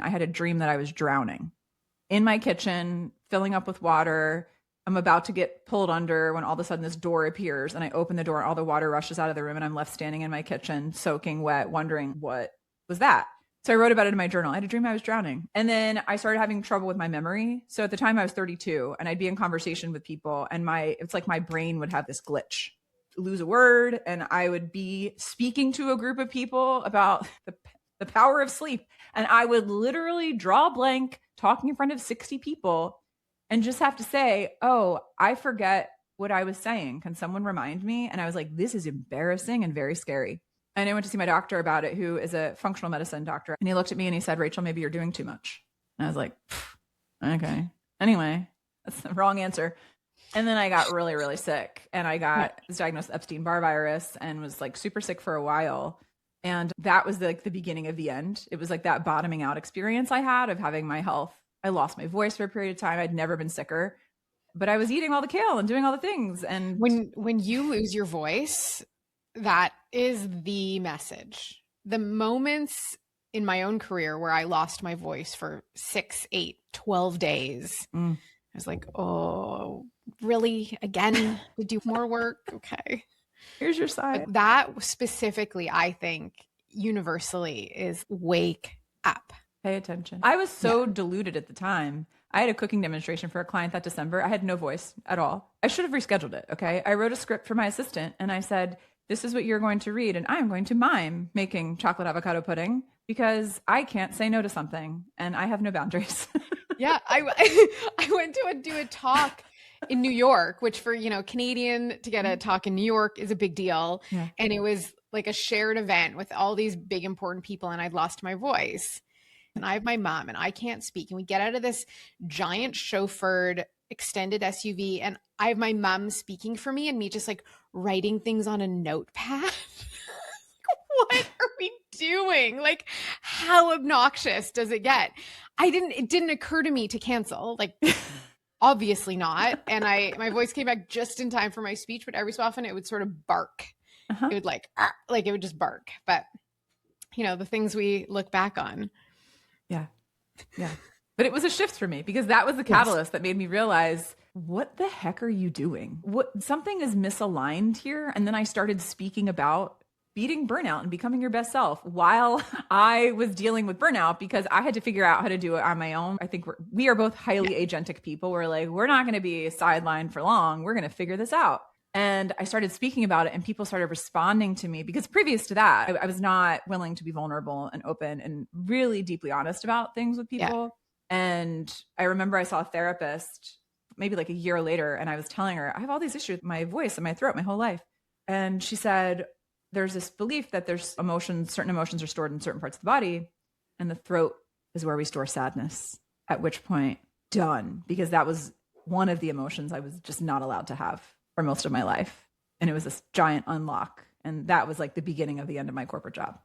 I had a dream that I was drowning in my kitchen, filling up with water. I'm about to get pulled under when all of a sudden this door appears and I open the door and all the water rushes out of the room and I'm left standing in my kitchen, soaking wet, wondering what was that? So I wrote about it in my journal. I had a dream I was drowning. And then I started having trouble with my memory. So at the time I was 32 and I'd be in conversation with people and it's like my brain would have this glitch, lose a word. And I would be speaking to a group of people about the power of sleep. And I would literally draw a blank talking in front of 60 people and just have to say, oh, I forget what I was saying. Can someone remind me? And I was like, this is embarrassing and very scary. And I went to see my doctor about it, who is a functional medicine doctor. And he looked at me and he said, Rachel, maybe you're doing too much. And I was like, okay. Anyway, that's the wrong answer. And then I got really, really sick. And I was diagnosed with Epstein-Barr virus and was like super sick for a while. And that was like the beginning of the end. It was like that bottoming out experience I had of having my health. I lost my voice for a period of time. I'd never been sicker, but I was eating all the kale and doing all the things. And when you lose your voice, that is the message. The moments in my own career where I lost my voice for 6, 8, 12 days, I was like, oh, really? Again? To do more work? Okay. Here's your sign. But that specifically, I think, universally is wake up. Pay attention. I was so deluded at the time. I had a cooking demonstration for a client that December. I had no voice at all. I should have rescheduled it. Okay. I wrote a script for my assistant and I said, this is what you're going to read. And I'm going to mime making chocolate avocado pudding because I can't say no to something and I have no boundaries. Yeah. I went to do a talk in New York, which for, Canadian to get a talk in New York is a big deal. Yeah. And it was like a shared event with all these big, important people. And I'd lost my voice. And I have my mom and I can't speak. And we get out of this giant chauffeured extended SUV and I have my mom speaking for me and me just like writing things on a notepad. What are we doing? Like, how obnoxious does it get? It didn't occur to me to cancel. Like, obviously not. And my voice came back just in time for my speech, but every so often it would sort of bark. It would like it would just bark. But, the things we look back on. Yeah. Yeah. But it was a shift for me because that was the catalyst that made me realize, what the heck are you doing? Something is misaligned here. And then I started speaking about beating burnout and becoming your best self while I was dealing with burnout because I had to figure out how to do it on my own. I think we are both highly agentic people. We're like, we're not going to be sidelined for long. We're going to figure this out. And I started speaking about it and people started responding to me because previous to that, I was not willing to be vulnerable and open and really deeply honest about things with people. Yeah. And I remember I saw a therapist maybe like a year later and I was telling her, I have all these issues with my voice and my throat my whole life. And she said, there's this belief that there's certain emotions are stored in certain parts of the body and the throat is where we store sadness, at which point done, because that was one of the emotions I was just not allowed to have for most of my life. And it was this giant unlock. And that was like the beginning of the end of my corporate job.